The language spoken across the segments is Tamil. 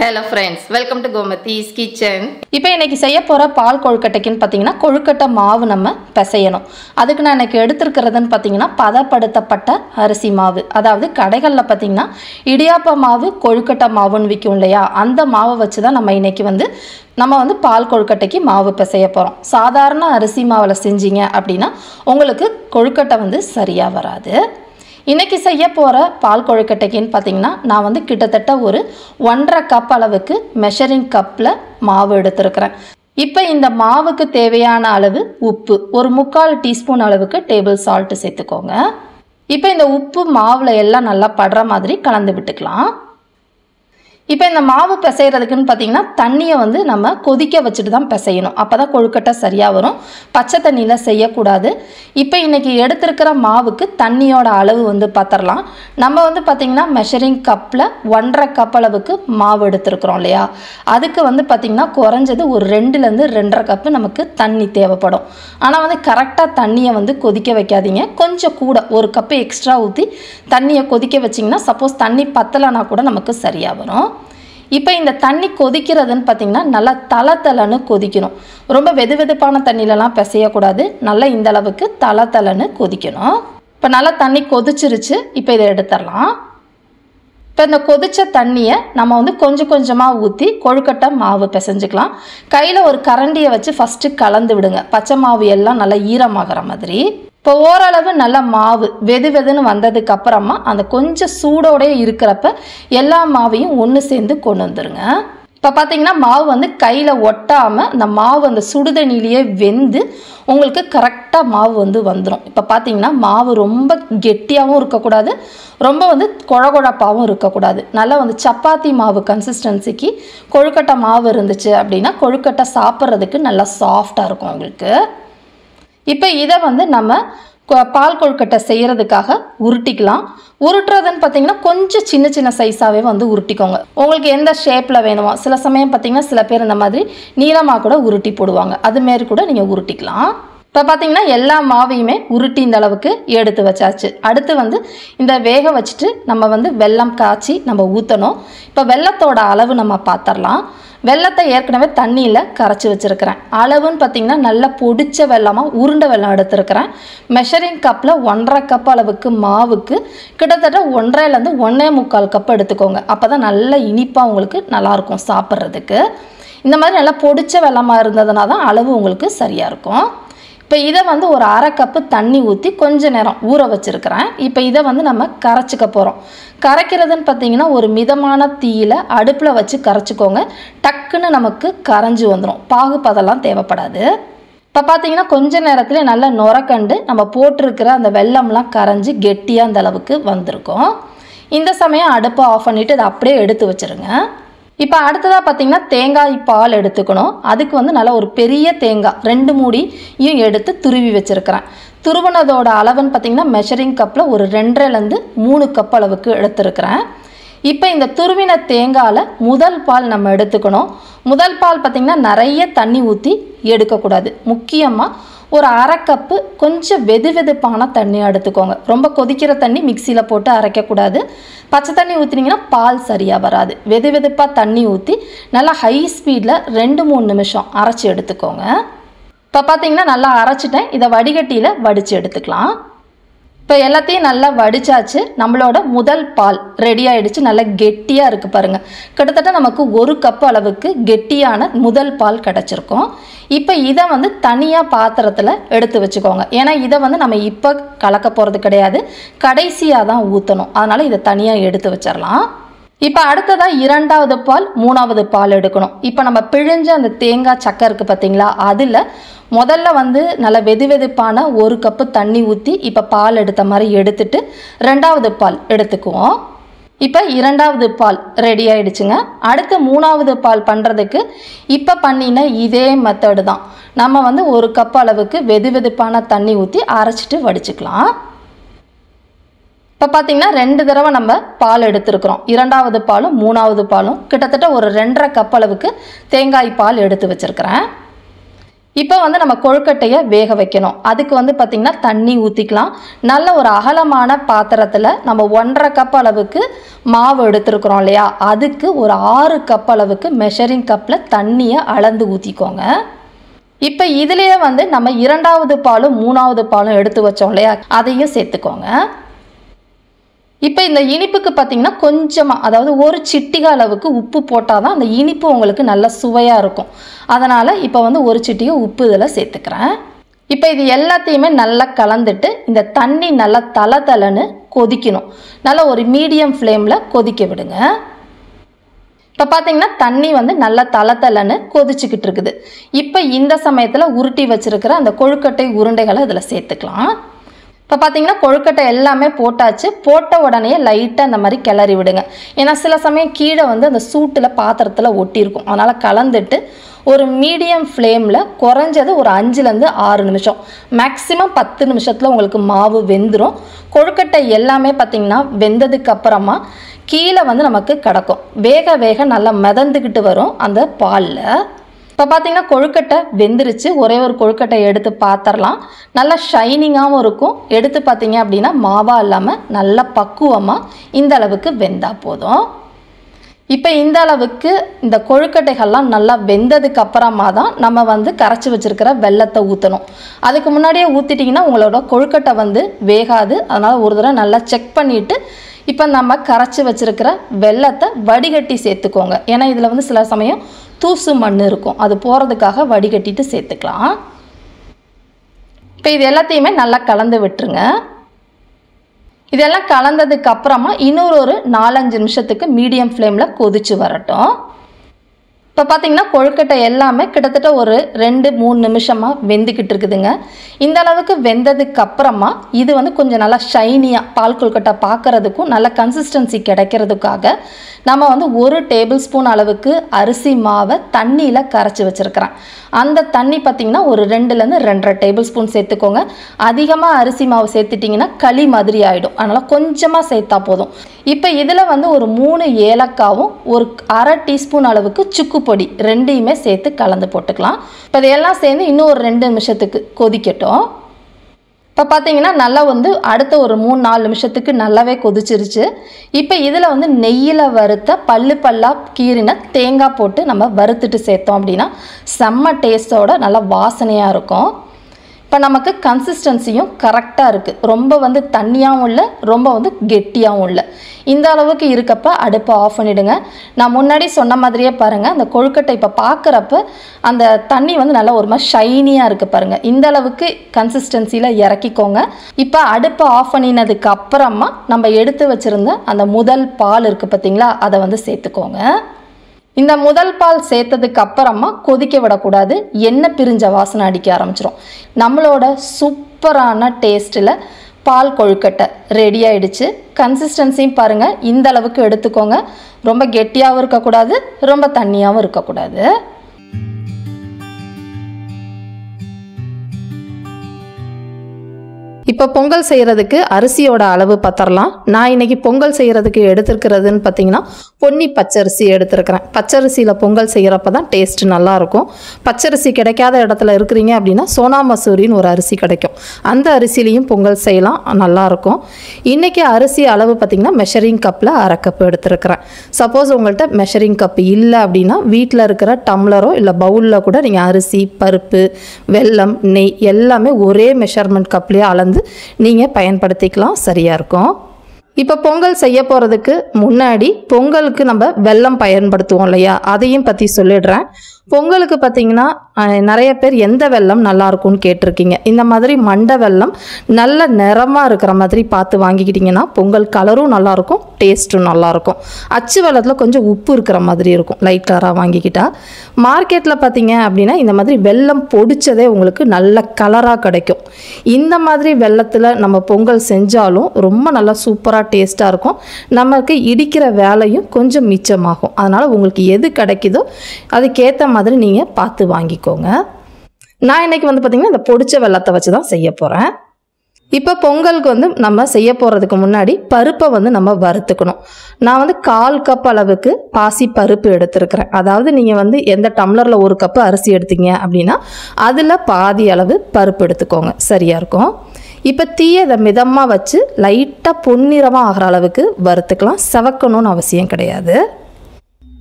Hello friends, welcome to Gomati's Kitchen. இப்போ இன்னைக்கு செய்ய போற பால் கொழுக்கட்டைக்குன்னு பாத்தீங்கன்னா கொழுக்கட்டை மாவு நம்ம பிசையணும். அதுக்கு நான் இன்னைக்கு எடுத்துக்கிறதுன்னு பாத்தீங்கன்னா பதப்படுத்தப்பட்ட அரிசி மாவு. அதாவது கடைகள்ல பாத்தீங்கன்னா இடியாப்ப மாவு, கொழுக்கட்டை மாவுன்னு விக்கும் இல்லையா? அந்த மாவை வச்சு தான் நம்ம வந்து பால் கொழுக்கட்டைக்கு மாவு பிசைய போறோம். சாதாரண அரிசி மாவுல செஞ்சீங்க அப்படின்னா உங்களுக்கு கொழுக்கட்டை வந்து சரியா வராது. இன்னைக்கு செய்ய போகிற பால் கொழுக்கட்டைக்குன்னு பார்த்தீங்கன்னா நான் வந்து கிட்டத்தட்ட ஒரு 1.5 கப் அளவுக்கு மெஷரிங் கப்பில் மாவு எடுத்துருக்கிறேன். இப்போ இந்த மாவுக்கு தேவையான அளவு உப்பு, ஒரு 3/4 டீஸ்பூன் அளவுக்கு டேபிள் சால்ட்டு சேர்த்துக்கோங்க. இப்போ இந்த உப்பு மாவில் எல்லாம் நல்லா படுற மாதிரி கலந்து விட்டுக்கலாம். இப்போ இந்த மாவு பிசைகிறதுக்குன்னு பார்த்தீங்கன்னா தண்ணியை வந்து நம்ம கொதிக்க வச்சுட்டு தான் பிசையணும். அப்போ தான் கொழுக்கட்டை சரியாக வரும். பச்சை தண்ணியில் செய்யக்கூடாது. இப்போ இன்றைக்கி எடுத்துருக்கிற மாவுக்கு தண்ணியோட அளவு வந்து பார்த்துடலாம். நம்ம வந்து பார்த்திங்கன்னா மெஷரிங் கப்பில் 1.5 கப் அளவுக்கு மாவு எடுத்துருக்குறோம் இல்லையா? அதுக்கு வந்து பார்த்திங்கன்னா குறைஞ்சது ஒரு 2லேருந்து 2.5 கப்பு நமக்கு தண்ணி தேவைப்படும். ஆனால் வந்து கரெக்டாக தண்ணியை வந்து கொதிக்க வைக்காதீங்க. கொஞ்சம் கூட ஒரு கப்பு எக்ஸ்ட்ரா ஊற்றி தண்ணியை கொதிக்க வச்சிங்கன்னா சப்போஸ் தண்ணி பத்தலைனா கூட நமக்கு சரியாக வரும். இப்போ இந்த தண்ணி கொதிக்கிறதுன்னு பார்த்தீங்கன்னா நல்லா தளன்னு கொதிக்கணும். ரொம்ப வெதுவெதுப்பான தண்ணியிலலாம் பிசையக்கூடாது. நல்லா இந்த அளவுக்கு தளன்னு கொதிக்கணும். இப்போ நல்லா தண்ணி கொதிச்சிருச்சு. இப்போ இதை எடுத்துடலாம். இப்போ இந்த கொதித்த தண்ணியை நம்ம வந்து கொஞ்சம் கொஞ்சமாக ஊற்றி கொழுக்கட்டை மாவு பிசைஞ்சிக்கலாம். கையில் ஒரு கரண்டியை வச்சு ஃபஸ்ட்டு கலந்து விடுங்க. பச்சை மாவு எல்லாம் நல்லா ஈரமாகிற மாதிரி. இப்போ ஓரளவு நல்ல மாவு வெதுன்னு வந்ததுக்கு அப்புறமா அந்த கொஞ்சம் சூடோடே இருக்கிறப்ப எல்லா மாவையும் ஒன்று சேர்ந்து கொண்டு வந்துருங்க. இப்போ பார்த்தீங்கன்னா மாவு வந்து கையில் ஒட்டாமல் அந்த மாவு அந்த சுடுதண்ணிலேயே வெந்து உங்களுக்கு கரெக்டாக மாவு வந்து வந்துடும். இப்போ பார்த்தீங்கன்னா மாவு ரொம்ப கெட்டியாகவும் இருக்கக்கூடாது, ரொம்ப வந்து குழகுழப்பாகவும் இருக்கக்கூடாது. நல்லா வந்து சப்பாத்தி மாவு கன்சிஸ்டன்சிக்கு கொழுக்கட்டை மாவு இருந்துச்சு அப்படின்னா கொழுக்கட்டை சாப்பிட்றதுக்கு நல்லா சாஃப்டாக இருக்கும் உங்களுக்கு. இப்போ இதை வந்து நம்ம பால் கொழுக்கட்டை செய்கிறதுக்காக உருட்டிக்கலாம். உருட்டுறதுன்னு பார்த்தீங்கன்னா கொஞ்சம் சின்ன சின்ன சைஸாகவே வந்து உருட்டிக்கோங்க. உங்களுக்கு எந்த ஷேப்பில் வேணுமோ. சில சமயம் பார்த்தீங்கன்னா சில பேர் இந்த மாதிரி நீளமாக கூட உருட்டி போடுவாங்க. அதுமாரி கூட நீங்கள் உருட்டிக்கலாம். இப்போ பார்த்தீங்கன்னா எல்லா மாவையுமே உருட்டி இந்த அளவுக்கு எடுத்து வச்சாச்சு. அடுத்து வந்து இந்த வேக வச்சுட்டு நம்ம வந்து வெல்லம் காய்ச்சி நம்ம ஊற்றணும். இப்போ வெல்லத்தோட அளவு நம்ம பார்த்துடலாம். வெல்லத்தை ஏற்கனவே தண்ணியில் கரைச்சி வச்சுருக்கிறேன். அளவுன்னு பார்த்தீங்கன்னா நல்லா பொடிச்ச வெல்லமாக உருண்டை வெல்லம் எடுத்துருக்கிறேன். மெஷரிங் கப்பில் 1.5 கப் அளவுக்கு மாவுக்கு கிட்டத்தட்ட 1.5லேருந்து 1.25 கப் எடுத்துக்கோங்க. அப்போ தான் நல்லா இனிப்பாக உங்களுக்கு நல்லாயிருக்கும் சாப்பிட்றதுக்கு. இந்த மாதிரி நல்லா பொடிச்ச வெல்லமாக இருந்ததுனா தான் அளவு உங்களுக்கு சரியாக இருக்கும். இப்போ இதை வந்து ஒரு 1/2 கப்பு தண்ணி ஊற்றி கொஞ்ச நேரம் ஊற வச்சுருக்கிறேன். இப்போ இதை வந்து நம்ம கரைச்சிக்க போகிறோம். கரைக்கிறதுன்னு பார்த்தீங்கன்னா ஒரு மிதமான தீயில் அடுப்பில் வச்சு கரைச்சிக்கோங்க. டக்குன்னு நமக்கு கரைஞ்சி வந்துடும். பாகுபதெல்லாம் தேவைப்படாது. இப்போ பார்த்தீங்கன்னா கொஞ்ச நேரத்தில் நல்லா நுரக்கண்டு நம்ம போட்டிருக்கிற அந்த வெல்லம்லாம் கரைஞ்சி கெட்டியாக அந்த அளவுக்கு வந்திருக்கும். இந்த சமயம் அடுப்பை ஆஃப் பண்ணிவிட்டு அதை அப்படியே எடுத்து வச்சுருங்க. இப்போ அடுத்ததாக பார்த்தீங்கன்னா தேங்காய் பால் எடுத்துக்கணும். அதுக்கு வந்து நல்லா ஒரு பெரிய தேங்காய் 2 மூடியும் எடுத்து துருவி வச்சுருக்கிறேன். துருவினதோட அளவுன்னு பார்த்தீங்கன்னா மெஷரிங் கப்பில் ஒரு 2.5லேருந்து 3 கப் அளவுக்கு எடுத்துருக்கிறேன். இப்போ இந்த துருவின தேங்காயில் முதல் பால் நம்ம எடுத்துக்கணும். முதல் பால் பார்த்திங்கன்னா நிறைய தண்ணி ஊற்றி எடுக்கக்கூடாது. முக்கியமாக ஒரு 1/2 கப்பு கொஞ்சம் வெதுவெதுப்பான தண்ணியாக எடுத்துக்கோங்க. ரொம்ப கொதிக்கிற தண்ணி மிக்சியில் போட்டு அரைக்கக்கூடாது. பச்சை தண்ணி ஊற்றினீங்கன்னா பால் சரியாக வராது. வெதுவெதுப்பாக தண்ணி ஊற்றி நல்லா ஹை ஸ்பீடில் 2-3 நிமிஷம் அரைச்சி எடுத்துக்கோங்க. இப்போ பார்த்தீங்கன்னா நல்லா அரைச்சிட்டேன். இதை வடிகட்டியில் வடித்து எடுத்துக்கலாம். இப்போ எல்லாத்தையும் நல்லா வடிச்சாச்சு. நம்மளோட முதல் பால் ரெடி ஆகிடுச்சு. நல்லா கெட்டியாக இருக்குது பாருங்கள். கிட்டத்தட்ட நமக்கு 1 கப் அளவுக்கு கெட்டியான முதல் பால் கிடச்சிருக்கும். இப்போ இதை வந்து தனியாக பாத்திரத்தில் எடுத்து வச்சுக்கோங்க. ஏன்னா இதை வந்து நம்ம இப்போ கலக்க போகிறது கிடையாது, கடைசியாக தான் ஊற்றணும். அதனால் இதை தனியாக எடுத்து வச்சிடலாம். இப்போ அடுத்ததாக 2வது பால் 3வது பால் எடுக்கணும். இப்போ நம்ம பிழிஞ்ச அந்த தேங்காய் சக்கை இருக்குது பார்த்தீங்களா? அதில் முதல்ல வந்து நல்ல வெதுவெதுப்பான 1 கப்பு தண்ணி ஊற்றி இப்போ பால் எடுத்த மாதிரி எடுத்துட்டு 2வது பால் எடுத்துக்குவோம். இப்போ 2வது பால் ரெடி ஆகிடுச்சுங்க. அடுத்து 3வது பால் பண்ணுறதுக்கு இப்போ பண்ணின இதே மெத்தடு தான். நம்ம வந்து 1 கப் அளவுக்கு வெதுவெதுப்பான தண்ணி ஊற்றி அரைச்சிட்டு வடிச்சுக்கலாம். இப்போ பார்த்தீங்கன்னா 2 தடவை நம்ம பால் எடுத்துருக்குறோம். 2வது பாலும் 3வது பாலும் கிட்டத்தட்ட ஒரு 2.5 கப் அளவுக்கு தேங்காய் பால் எடுத்து வச்சுருக்கிறேன். இப்போ வந்து நம்ம கொழுக்கட்டையை வேக வைக்கணும். அதுக்கு வந்து பார்த்திங்கன்னா தண்ணி ஊற்றிக்கலாம். நல்ல ஒரு அகலமான பாத்திரத்தில் நம்ம 1.5 கப் அளவுக்கு மாவு எடுத்துருக்குறோம் இல்லையா, அதுக்கு ஒரு 6 கப் அளவுக்கு மெஷரிங் கப்பில் தண்ணியை அளந்து ஊற்றிக்கோங்க. இப்போ இதுலேயே வந்து நம்ம 2வது பாலும் 3வது பாலும் எடுத்து வச்சோம் இல்லையா, அதையும் சேர்த்துக்கோங்க. இப்போ இந்த இனிப்புக்கு பார்த்திங்கன்னா கொஞ்சமாக, அதாவது ஒரு சிட்டிகை அளவுக்கு உப்பு போட்டால் தான் அந்த இனிப்பு உங்களுக்கு நல்ல சுவையாக இருக்கும். அதனால் இப்போ வந்து ஒரு சிட்டிகை உப்பு இதில் சேர்த்துக்கிறேன். இப்போ இது எல்லாத்தையுமே நல்லா கலந்துட்டு இந்த தண்ணி நல்லா தளன்னு கொதிக்கணும். நல்லா ஒரு மீடியம் ஃப்ளேமில் கொதிக்க விடுங்க. இப்போ பார்த்தீங்கன்னா தண்ணி வந்து நல்லா தளன்னு கொதிச்சுக்கிட்டு இருக்குது. இப்போ இந்த சமயத்தில் உருட்டி வச்சுருக்கிற அந்த கொழுக்கட்டை உருண்டைகளை இதில் சேர்த்துக்கலாம். இப்போ பார்த்தீங்கன்னா கொழுக்கட்டை எல்லாமே போட்டாச்சு. போட்ட உடனே லைட்டாக அந்த மாதிரி கிளறி விடுங்க. ஏன்னா சில சமயம் கீழே வந்து அந்த சூட்டில் பாத்திரத்தில் ஒட்டியிருக்கும். அதனால் கலந்துட்டு ஒரு மீடியம் ஃப்ளேமில் குறைஞ்சது ஒரு 5லேருந்து 6 நிமிஷம், மேக்ஸிமம் 10 நிமிஷத்தில் உங்களுக்கு மாவு வெந்துடும். கொழுக்கட்டை எல்லாமே பார்த்திங்கன்னா வெந்ததுக்கு அப்புறமா கீழே வந்து நமக்கு கிடக்கும். வேக வேக நல்லா மிதந்துக்கிட்டு வரும் அந்த பாலில். இப்போ பார்த்தீங்கன்னா கொழுக்கட்டை வெந்துருச்சு. ஒரே ஒரு கொழுக்கட்டை எடுத்து பார்த்துடலாம். நல்லா ஷைனிங்காகவும் இருக்கும். எடுத்து பார்த்தீங்க அப்படின்னா மாவாக இல்லாமல் நல்லா பக்குவமாக இந்த அளவுக்கு வெந்தால் போதும். இப்போ இந்த அளவுக்கு இந்த கொழுக்கட்டைகள்லாம் நல்லா வெந்ததுக்கு அப்புறமா தான் நம்ம வந்து கரைச்சி வச்சுருக்கிற வெல்லத்தை ஊற்றணும். அதுக்கு முன்னாடியே ஊற்றிட்டிங்கன்னா உங்களோட கொழுக்கட்டை வந்து வேகாது. அதனால் ஒரு தடவை நல்லா செக் பண்ணிவிட்டு இப்போ நம்ம கரைச்சி வச்சுருக்கிற வெல்லத்தை வடிகட்டி சேர்த்துக்கோங்க. ஏன்னா இதில் வந்து சில சமயம் தூசு மண் இருக்கும், அது போகிறதுக்காக வடிகட்டிட்டு சேர்த்துக்கலாம். இப்போ இது எல்லாத்தையுமே நல்லா கலந்து விட்டுருங்க. இதெல்லாம் கலந்ததுக்கு அப்புறமா இன்னொரு 4-5 நிமிஷத்துக்கு மீடியம் ஃப்ளேமில் கொதிச்சு வரட்டும். இப்போ பார்த்தீங்கன்னா கொழுக்கட்டை எல்லாமே கிட்டத்தட்ட ஒரு 2-3 நிமிஷமாக வெந்துக்கிட்டு இருக்குதுங்க. இந்த அளவுக்கு வெந்ததுக்கு அப்புறமா இது வந்து கொஞ்சம் நல்லா ஷைனியாக பால் கொழுக்கட்டை பார்க்குறதுக்கும் நல்ல கன்சிஸ்டன்சி கிடைக்கிறதுக்காக நம்ம வந்து 1 டேபிள் ஸ்பூன் அளவுக்கு அரிசி மாவை தண்ணியில் கரைச்சி வச்சுருக்கிறேன். அந்த தண்ணி பார்த்திங்கன்னா ஒரு 2லேருந்து 2.5 டேபிள் ஸ்பூன் சேர்த்துக்கோங்க. அதிகமாக அரிசி மாவு சேர்த்துட்டிங்கன்னா களி மாதிரி ஆகிடும். அதனால் கொஞ்சமாக சேர்த்தா போதும். இப்போ இதில் வந்து ஒரு 3 ஏலக்காவும் ஒரு 1/2 டீஸ்பூன் அளவுக்கு சுக்கு பொடி ரெண்டையுமே சேர்த்து கலந்து போட்டுக்கலாம். இப்போ இதையெல்லாம் சேர்ந்து இன்னும் ஒரு 2 நிமிஷத்துக்கு கொதிக்கட்டும். இப்போ பார்த்தீங்கன்னா நல்லா வந்து அடுத்த ஒரு 3-4 நிமிஷத்துக்கு நல்லாவே கொதிச்சிருச்சு. இப்போ இதில் வந்து நெய்யில் வறுத்த பல்லாக கீறின தேங்காய் போட்டு நம்ம வறுத்துட்டு சேர்த்தோம் அப்படின்னா செம்ம டேஸ்ட்டோட நல்லா வாசனையாக இருக்கும். இப்போ நமக்கு கன்சிஸ்டன்சியும் கரெக்டாக இருக்குது. ரொம்ப வந்து தண்ணியாகவும் இல்லை, ரொம்ப வந்து கெட்டியாகவும் இல்லை. இந்த அளவுக்கு இருக்கப்போ அடுப்பை ஆஃப் பண்ணிவிடுங்க. நான் முன்னாடி சொன்ன மாதிரியே பாருங்கள், அந்த கொழுக்கட்டை இப்போ பார்க்குறப்ப அந்த தண்ணி வந்து நல்லா ஒரு மாதிரி ஷைனியாக இருக்குது பாருங்கள். இந்த அளவுக்கு கன்சிஸ்டன்சியில் இறக்கிக்கோங்க. இப்போ அடுப்பை ஆஃப் பண்ணினதுக்கு அப்புறமா நம்ம எடுத்து வச்சுருந்த அந்த முதல் பால் இருக்குது பார்த்திங்களா, அதை வந்து சேர்த்துக்கோங்க. இந்த முதல் பால் சேர்த்ததுக்கு அப்புறமா கொதிக்க விடக்கூடாது. எண்ணெய் பிரிஞ்ச வாசனை அடிக்க ஆரம்பிச்சிடும். நம்மளோட சூப்பரான டேஸ்ட்டில் பால் கொழுக்கட்டை ரெடி ஆயிடுச்சு. கன்சிஸ்டன்சியும் பாருங்கள், இந்த அளவுக்கு எடுத்துக்கோங்க. ரொம்ப கெட்டியாகவும் இருக்கக்கூடாது, ரொம்ப தண்ணியாகவும் இருக்கக்கூடாது. இப்போ பொங்கல் செய்கிறதுக்கு அரிசியோட அளவு பார்த்துடலாம். நான் இன்றைக்கி பொங்கல் செய்கிறதுக்கு எடுத்துருக்கிறதுன்னு பார்த்தீங்கன்னா பொன்னி பச்சரிசி எடுத்துருக்கிறேன். பச்சரிசியில் பொங்கல் செய்கிறப்ப தான் டேஸ்ட்டு நல்லாயிருக்கும். பச்சரிசி கிடைக்காத இடத்துல இருக்கிறீங்க அப்படின்னா சோனா மசூரின்னு ஒரு அரிசி கிடைக்கும், அந்த அரிசிலையும் பொங்கல் செய்யலாம், நல்லாயிருக்கும். இன்றைக்கி அரிசி அளவு பார்த்திங்கன்னா மெஷரிங் கப்பில் 1/2 கப் எடுத்துருக்கிறேன். சப்போஸ் உங்கள்கிட்ட மெஷரிங் கப் இல்லை அப்படின்னா வீட்டில் இருக்கிற டம்ளரோ இல்லை பவுலில் கூட நீங்கள் அரிசி, பருப்பு, வெல்லம், நெய் எல்லாமே ஒரே மெஷர்மெண்ட் கப்லேயே அளந்து நீங்கள் பயன்படுத்திக்கலாம், சரியாக இருக்கும். இப்போ பொங்கல் செய்ய போகிறதுக்கு முன்னாடி பொங்கலுக்கு நம்ம வெல்லம் பயன்படுத்துவோம் இல்லையா, அதையும் பற்றி சொல்லிடுறேன். பொங்கலுக்கு பார்த்திங்கன்னா நிறைய பேர் எந்த வெல்லம் நல்லாயிருக்கும்னு கேட்டிருக்கீங்க. இந்த மாதிரி மண்டை வெல்லம் நல்ல நிறமாக இருக்கிற மாதிரி பார்த்து வாங்கிக்கிட்டிங்கன்னா பொங்கல் கலரும் நல்லாயிருக்கும், டேஸ்ட்டும் நல்லாயிருக்கும். அச்சு வெல்லத்தில் கொஞ்சம் உப்பு இருக்கிற மாதிரி இருக்கும், லைட் கலராக வாங்கிக்கிட்டால். மார்க்கெட்டில் பார்த்திங்க அப்படின்னா இந்த மாதிரி வெல்லம் பொடிச்சதே உங்களுக்கு நல்ல கலராக கிடைக்கும். இந்த மாதிரி வெல்லத்தில் நம்ம பொங்கல் செஞ்சாலும் ரொம்ப நல்லா சூப்பராக டேஸ்ட்டாக இருக்கும். நமக்கு இடிக்கிற வேலையும் கொஞ்சம் மிச்சமாகும். அதனால் உங்களுக்கு எது கிடைக்குதோ அதுக்கேற்ற மாதிரி நீங்கள் பார்த்து வாங்கிக்கோங்க. நான் இன்றைக்கி வந்து பார்த்திங்கன்னா இந்த பொடிச்ச வெல்லத்தை வச்சு தான் செய்ய போகிறேன். இப்போ பொங்கலுக்கு வந்து நம்ம செய்ய போகிறதுக்கு முன்னாடி பருப்பை வந்து நம்ம வறுத்துக்கணும். நான் வந்து 1/4 கப் அளவுக்கு பாசி பருப்பு எடுத்துருக்கிறேன். அதாவது நீங்கள் வந்து எந்த டம்ளரில் 1 கப்பு அரிசி எடுத்தீங்க அப்படின்னா அதில் பாதி அளவு பருப்பு எடுத்துக்கோங்க, சரியாக இருக்கும். இப்போ தீயை இதை மிதமாக வச்சு லைட்டாக பொன்னிறமாக ஆகிற அளவுக்கு வறுத்துக்கலாம். செவக்கணும்னு அவசியம் கிடையாது.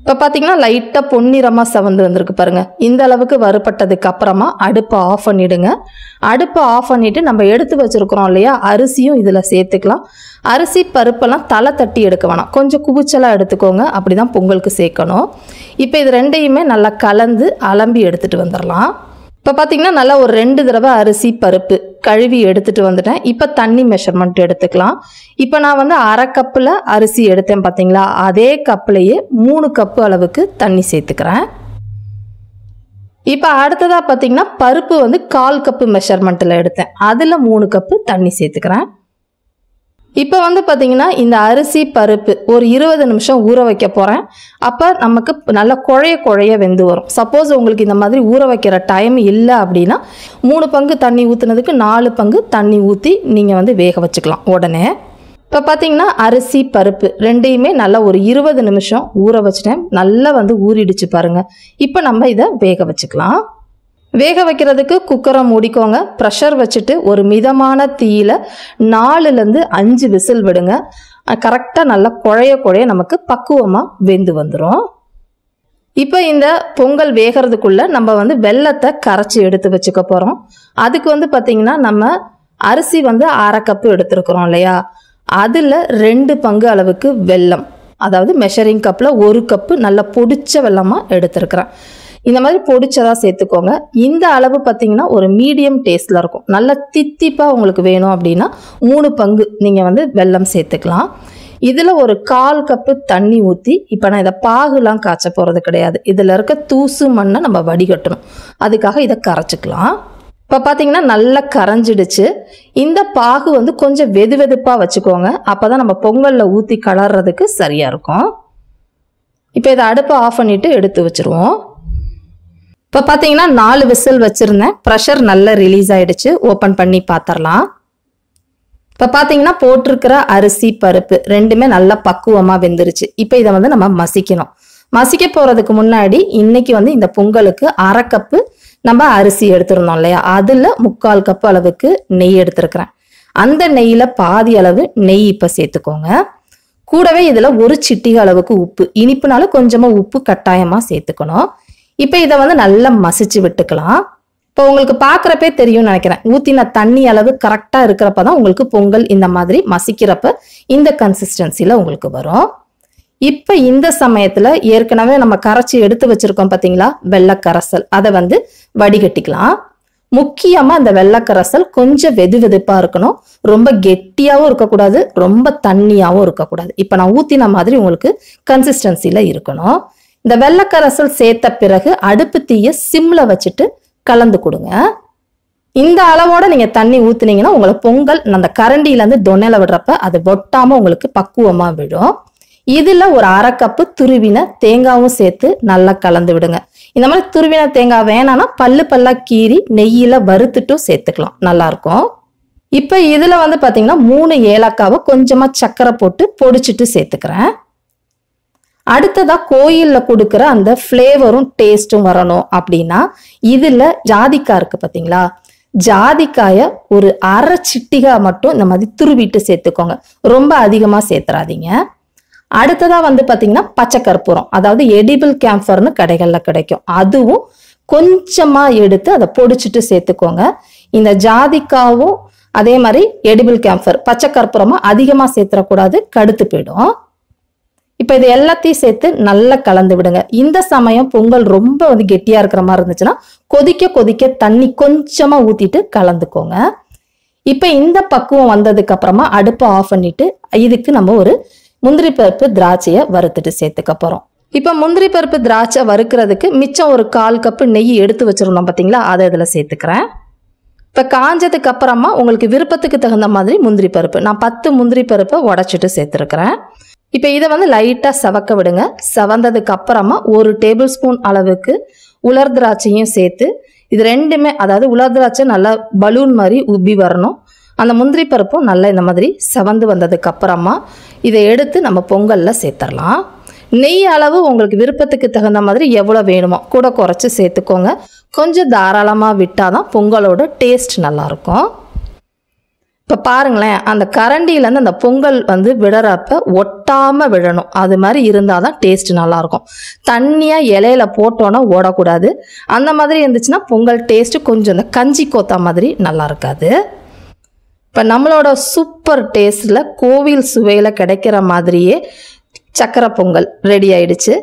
இப்போ பார்த்தீங்கன்னா லைட்டாக பொன்னிறமாக செவந்து வந்திருக்கு பாருங்கள். இந்த அளவுக்கு வறுப்பட்டதுக்கு அப்புறமா அடுப்பை ஆஃப் பண்ணிவிடுங்க. அடுப்பை ஆஃப் பண்ணிவிட்டு நம்ம எடுத்து வச்சுருக்கிறோம் இல்லையா, அரிசியும் இதில் சேர்த்துக்கலாம். அரிசி பருப்பெல்லாம் தலை தட்டி எடுக்க வேணாம், கொஞ்சம் குவிச்சலாக எடுத்துக்கோங்க. அப்படி தான் பொங்கலுக்கு சேர்க்கணும். இப்போ இது ரெண்டையுமே நல்லா கலந்து அலம்பி எடுத்துகிட்டு வந்துடலாம். இப்போ பார்த்தீங்கன்னா நல்லா ஒரு 2 தடவை அரிசி பருப்பு கழுவி எடுத்துகிட்டு வந்துட்டேன். இப்போ தண்ணி மெஷர்மெண்ட் எடுத்துக்கலாம். இப்போ நான் வந்து 1/2 கப்பில் அரிசி எடுத்தேன் பார்த்தீங்களா, அதே கப்லேயே 3 கப்பு அளவுக்கு தண்ணி சேர்த்துக்கிறேன். இப்போ அடுத்ததாக பார்த்தீங்கன்னா பருப்பு வந்து 1/4 கப்பு மெஷர்மெண்ட்டில் எடுத்தேன், அதில் 3 கப்பு தண்ணி சேர்த்துக்கிறேன். இப்போ வந்து பார்த்தீங்கன்னா இந்த அரிசி பருப்பு ஒரு 20 நிமிஷம் ஊற வைக்க போகிறேன். அப்போ நமக்கு நல்லா குழைய வெந்து வரும். சப்போஸ் உங்களுக்கு இந்த மாதிரி ஊற வைக்கிற டைம் இல்லை அப்படின்னா 3 பங்கு தண்ணி ஊற்றுனதுக்கு 4 பங்கு தண்ணி ஊற்றி நீங்கள் வந்து வேக வச்சுக்கலாம் உடனே. இப்போ பார்த்தீங்கன்னா அரிசி பருப்பு ரெண்டையுமே நல்லா ஒரு 20 நிமிஷம் ஊற வச்சுட்டேன். நல்லா வந்து ஊறிடுச்சு பாருங்கள். இப்போ நம்ம இதை வேக வச்சுக்கலாம். வேக வைக்கிறதுக்கு குக்கரை மூடிக்கோங்க. ப்ரெஷர் வச்சுட்டு ஒரு மிதமான தீயில் 4லேருந்து 5 விசில் விடுங்க. கரெக்டாக நல்லா குழைய நமக்கு பக்குவமாக வெந்து வந்துடும். இப்போ இந்த பொங்கல் வேகிறதுக்குள்ளே நம்ம வந்து வெல்லத்தை கரைச்சி எடுத்து வச்சுக்க போகிறோம். அதுக்கு வந்து பார்த்திங்கன்னா நம்ம அரிசி வந்து 1/2 கப்பு எடுத்துருக்குறோம் இல்லையா, அதில் 2 பங்கு அளவுக்கு வெல்லம், அதாவது மெஷரிங் கப்பில் 1 கப்பு நல்லா பொடிச்ச வெல்லமாக எடுத்துருக்குறேன். இந்த மாதிரி பொடிச்சதாக சேர்த்துக்கோங்க. இந்த அளவு பார்த்திங்கன்னா ஒரு மீடியம் டேஸ்ட்டில் இருக்கும். நல்ல தித்திப்பாக உங்களுக்கு வேணும் அப்படின்னா 3 பங்கு நீங்கள் வந்து வெல்லம் சேர்த்துக்கலாம். இதில் ஒரு 1/4 கப்பு தண்ணி ஊற்றி, இப்போ நான் இதை பாகுலாம் காய்ச்ச போகிறது கிடையாது, இதில் இருக்க தூசு மண்ணை நம்ம வடிகட்டணும். அதுக்காக இதை கரைச்சிக்கலாம். இப்போ பார்த்தீங்கன்னா நல்லா கரைஞ்சிடுச்சு. இந்த பாகு வந்து கொஞ்சம் வெதுப்பாக வச்சுக்கோங்க. அப்போ தான் நம்ம பொங்கலில் ஊற்றி கலர்றதுக்கு சரியாக இருக்கும். இப்போ இதை அடுப்பை ஆஃப் பண்ணிவிட்டு எடுத்து வச்சுருவோம். இப்போ பார்த்தீங்கன்னா 4 விசில் வச்சுருந்தேன். ப்ரெஷர் நல்லா ரிலீஸ் ஆகிடுச்சு. ஓப்பன் பண்ணி பார்த்துடலாம். இப்போ பார்த்தீங்கன்னா போட்டிருக்கிற அரிசி பருப்பு ரெண்டுமே நல்லா பக்குவமாக வெந்துருச்சு. இப்போ இதை வந்து நம்ம மசிக்கணும். மசிக்க போகிறதுக்கு முன்னாடி இன்றைக்கி வந்து இந்த பொங்கலுக்கு 1/2 கப்பு நம்ம அரிசி எடுத்துருந்தோம் இல்லையா, அதில் 3/4 கப்பு அளவுக்கு நெய் எடுத்துருக்கிறேன். அந்த நெய்யில் பாதி அளவு நெய் இப்போ சேர்த்துக்கோங்க. கூடவே இதில் 1 சிட்டிகை அளவுக்கு உப்பு, இனிப்புனால கொஞ்சமாக உப்பு கட்டாயமாக சேர்த்துக்கணும். இப்போ இதை வந்து நல்லா மசிச்சு விட்டுக்கலாம். இப்போ உங்களுக்கு பார்க்குறப்பே தெரியும்னு நினைக்கிறேன், ஊற்றின தண்ணி அளவு கரெக்டாக இருக்கிறப்ப தான் உங்களுக்கு பொங்கல் இந்த மாதிரி மசிக்கிறப்ப இந்த கன்சிஸ்டன்சியில் உங்களுக்கு வரும். இப்போ இந்த சமயத்தில் ஏற்கனவே நம்ம கரைச்சி எடுத்து வச்சுருக்கோம் பார்த்தீங்களா வெள்ளைக்கரைசல், அதை வந்து வடிகட்டிக்கலாம். முக்கியமாக அந்த வெள்ளைக்கரைசல் கொஞ்சம் வெதுப்பாக இருக்கணும். ரொம்ப கெட்டியாகவும் இருக்கக்கூடாது, ரொம்ப தண்ணியாகவும் இருக்கக்கூடாது. இப்போ நான் ஊற்றின மாதிரி உங்களுக்கு கன்சிஸ்டன்சியில் இருக்கணும். இந்த வெள்ளைக்கரைசல் சேர்த்த பிறகு அடுப்பு தீயை சிம்மில் வச்சுட்டு கலந்து கொடுங்க. இந்த அளவோட நீங்கள் தண்ணி ஊற்றுனீங்கன்னா உங்களை பொங்கல் அந்த கரண்டியிலேருந்து தொன்னையில் விடுறப்ப அது ஒட்டாமல் உங்களுக்கு பக்குவமாக விடும். இதில் ஒரு 1/2 கப்பு துருவின தேங்காயும் சேர்த்து நல்லா கலந்து விடுங்க. இந்த மாதிரி துருவின தேங்காய் வேணான்னா பல்லாக கீறி நெய்யில் வறுத்துட்டும் சேர்த்துக்கலாம், நல்லாயிருக்கும். இப்போ இதில் வந்து பார்த்தீங்கன்னா 3 ஏலக்காவை கொஞ்சமாக சர்க்கரை போட்டு பொடிச்சிட்டு சேர்த்துக்கிறேன். அடுத்ததா கோயிலில் கொடுக்குற அந்த ஃப்ளேவரும் டேஸ்ட்டும் வரணும் அப்படின்னா இதில் ஜாதிக்காய் இருக்குது பார்த்தீங்களா, ஜாதிக்காயை ஒரு 1/2 சிட்டிகை மட்டும் இந்த மாதிரி துருவிட்டு சேர்த்துக்கோங்க, ரொம்ப அதிகமாக சேர்த்துறாதீங்க. அடுத்ததா வந்து பார்த்தீங்கன்னா பச்சை கற்பூரம், அதாவது எடிபிள் கேம்ஃபர்னு கடைகளில் கிடைக்கும், அதுவும் கொஞ்சமாக எடுத்து அதை பொடிச்சிட்டு சேர்த்துக்கோங்க. இந்த ஜாதிக்காவும் அதே மாதிரி எடிபிள் கேம்ஃபர் பச்சை கற்பூரமாக அதிகமாக சேர்த்துடக்கூடாது, கடுத்து போயிடும். இப்போ இது எல்லாத்தையும் சேர்த்து நல்லா கலந்து விடுங்க. இந்த சமயம் பொங்கல் ரொம்ப வந்து கெட்டியாக இருக்கிற மாதிரி இருந்துச்சுன்னா கொதிக்க தண்ணி கொஞ்சமாக ஊற்றிட்டு கலந்துக்கோங்க. இப்போ இந்த பக்குவம் வந்ததுக்கு அப்புறமா அடுப்பை ஆஃப் பண்ணிட்டு இதுக்கு நம்ம ஒரு முந்திரி பருப்பு திராட்சையை வறுத்துட்டு சேர்த்துக்க போகிறோம். இப்போ முந்திரி பருப்பு திராட்சை வறுக்கிறதுக்கு மிச்சம் ஒரு 1/4 கப்பு நெய் எடுத்து வச்சிருந்தோம் பார்த்தீங்களா, அதை இதில் சேர்த்துக்கிறேன். இப்போ காஞ்சதுக்கு அப்புறமா உங்களுக்கு விருப்பத்துக்கு தகுந்த மாதிரி முந்திரி பருப்பு, நான் 10 முந்திரி பருப்பை உடைச்சிட்டு சேர்த்துருக்கிறேன். இப்போ இதை வந்து லைட்டாக செவக்க விடுங்க. செவந்ததுக்கு அப்புறமா 1 டேபிள் ஸ்பூன் அளவுக்கு உலர் திராட்சையும் சேர்த்து, இது ரெண்டுமே, அதாவது உலர் திராட்சை நல்லா பலூன் மாதிரி உப்பி வரணும், அந்த முந்திரி பருப்பும் நல்லா இந்த மாதிரி செவந்து வந்ததுக்கு அப்புறமா இதை எடுத்து நம்ம பொங்கலில் சேர்த்துடலாம். நெய் அளவு உங்களுக்கு விருப்பத்துக்கு தகுந்த மாதிரி எவ்வளோ வேணுமோ கூட குறைச்சி சேர்த்துக்கோங்க. கொஞ்சம் தாராளமாக விட்டால் தான் பொங்கலோட டேஸ்ட் நல்லாயிருக்கும். இப்போ பாருங்களேன், அந்த கரண்டியிலேருந்து அந்த பொங்கல் விடுறப்ப ஒட்டாமல் விழணும். அது மாதிரி இருந்தால் தான் டேஸ்ட் நல்லாயிருக்கும். தண்ணியாக இலையில போட்டோன்னா ஓடக்கூடாது. அந்த மாதிரி இருந்துச்சுன்னா பொங்கல் டேஸ்ட்டு கொஞ்சம் இந்த கஞ்சி கோத்தா மாதிரி நல்லா இருக்காது. இப்போ நம்மளோட சூப்பர் டேஸ்ட்டில் கோவில் சுவையில் கிடைக்கிற மாதிரியே சக்கரை பொங்கல் ரெடி ஆயிடுச்சு.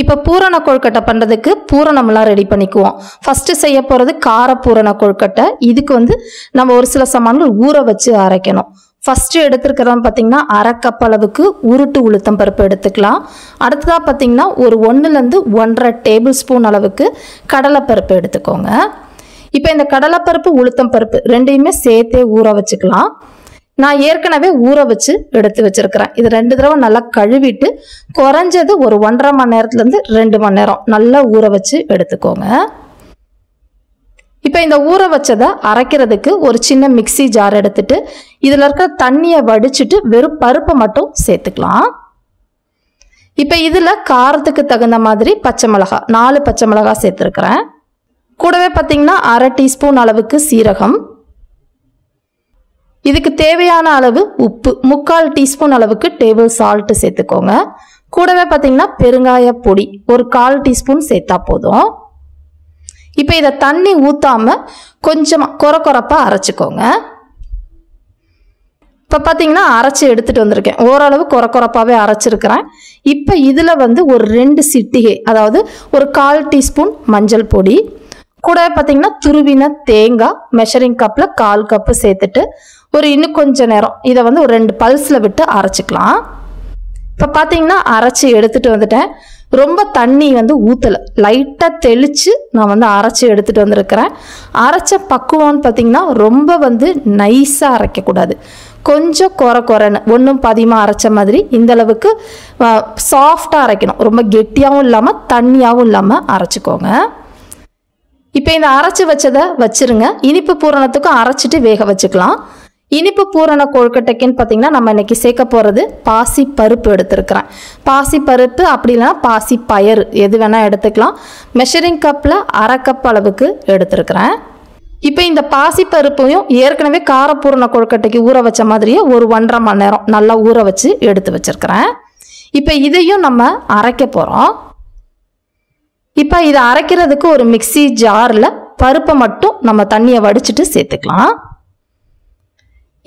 இப்போ பூரண கொழுக்கட்டை பண்ணுறதுக்கு பூரணம்லாம் ரெடி பண்ணிக்குவோம். ஃபஸ்ட்டு செய்ய போகிறது கார பூரண கொழுக்கட்டை. இதுக்கு நம்ம ஒரு சில சாமான்கள் ஊற வச்சு அரைக்கணும். ஃபஸ்ட்டு எடுத்துருக்கிறோம் பார்த்திங்கன்னா அரை கப் அளவுக்கு உருட்டு உளுத்தம் பருப்பு எடுத்துக்கலாம். அடுத்ததாக பார்த்திங்கன்னா ஒரு 1லேருந்து 1.5 டேபிள் ஸ்பூன் அளவுக்கு கடலைப்பருப்பு எடுத்துக்கோங்க. இப்போ இந்த கடலைப்பருப்பு உளுத்தம் பருப்பு ரெண்டையுமே சேர்த்தே ஊற வச்சுக்கலாம். நான் ஏற்கனவே ஊற வச்சு எடுத்து வச்சிருக்கிறேன். இது 2 தடவை நல்லா கழுவிட்டு குறைஞ்சது ஒரு 1.5 மணி நேரத்துலேருந்து 2 மணி நேரம் நல்லா ஊற வச்சு எடுத்துக்கோங்க. இப்போ இந்த ஊற வச்சதை அரைக்கிறதுக்கு ஒரு சின்ன மிக்சி ஜார் எடுத்துட்டு இதில் இருக்க தண்ணியை வடிச்சிட்டு வெறும் பருப்பை மட்டும் சேர்த்துக்கலாம். இப்போ இதில் காரத்துக்கு தகுந்த மாதிரி பச்சை மிளகாய் 4 பச்சை மிளகாய் சேர்த்துருக்கிறேன். கூடவே பார்த்தீங்கன்னா அரை டீஸ்பூன் அளவுக்கு சீரகம், இதுக்கு தேவையான அளவு உப்பு, 3/4 டீஸ்பூன் அளவுக்கு டேபிள் சால்ட் சேர்த்துக்கோங்க. கூடவே பார்த்தீங்கன்னா பெருங்காய பொடி ஒரு 1/4 டீஸ்பூன் சேர்த்தா போதும். இப்போ இதை தண்ணி ஊற்றாமல் கொஞ்சமாக கொரப்பாக அரைச்சிக்கோங்க. இப்போ பார்த்தீங்கன்னா அரைச்சி எடுத்துகிட்டு வந்திருக்கேன். ஓரளவு கொரப்பாகவே அரைச்சிருக்கிறேன். இப்போ இதில் ஒரு 2 சிட்டிகை, அதாவது ஒரு 1/4 டீஸ்பூன் மஞ்சள் பொடி, கூடவே பார்த்தீங்கன்னா துருவின தேங்காய் மெஷரிங் கப்பில் 1/4 கப்பு சேர்த்துட்டு இன்னும் கொஞ்சம் நேரம் இதை ஒரு 2 பல்ஸில் விட்டு அரைச்சிக்கலாம். இப்போ பார்த்தீங்கன்னா அரைச்சி எடுத்துகிட்டு வந்துட்டேன். ரொம்ப தண்ணி ஊற்றலை, லைட்டாக தெளித்து நான் அரைச்சி எடுத்துகிட்டு வந்திருக்கிறேன். அரைச்ச பக்குவம்னு பார்த்தீங்கன்னா ரொம்ப நைஸாக அரைக்கக்கூடாது. கொஞ்சம் கொரன்னு ஒன்றும் பாதியமாக அரைச்ச மாதிரி இந்தளவுக்கு சாஃப்டாக அரைக்கணும். ரொம்ப கெட்டியாகவும் இல்லாமல் தண்ணியாகவும் இல்லாமல் அரைச்சிக்கோங்க. இப்போ இந்த அரைச்சி வச்சதை வச்சுருங்க. இனிப்பு பூரணத்துக்கும் அரைச்சிட்டு வேக வச்சுக்கலாம். இனிப்பு பூரண கொழுக்கட்டைக்குன்னு பார்த்தீங்கன்னா நம்ம இன்னைக்கு சேர்க்க போகிறது பாசி பருப்பு எடுத்துருக்கிறேன். பாசி பருப்பு அப்படி இல்லைன்னா பாசி பயறு எது வேணால் எடுத்துக்கலாம். மெஷரிங் கப்பில் அரை கப் அளவுக்கு எடுத்துருக்கிறேன். இப்போ இந்த பாசி பருப்பையும் ஏற்கனவே காரப்பூரண கொழுக்கட்டைக்கு ஊற வச்ச மாதிரியே ஒரு 1.5 மணி நேரம் நல்லா ஊற வச்சு எடுத்து வச்சுருக்கிறேன். இப்போ இதையும் நம்ம அரைக்க போகிறோம். இப்போ இதை அரைக்கிறதுக்கு ஒரு மிக்சி ஜாரில் பருப்பை மட்டும் நம்ம தண்ணியை வடிச்சிட்டு சேர்த்துக்கலாம்.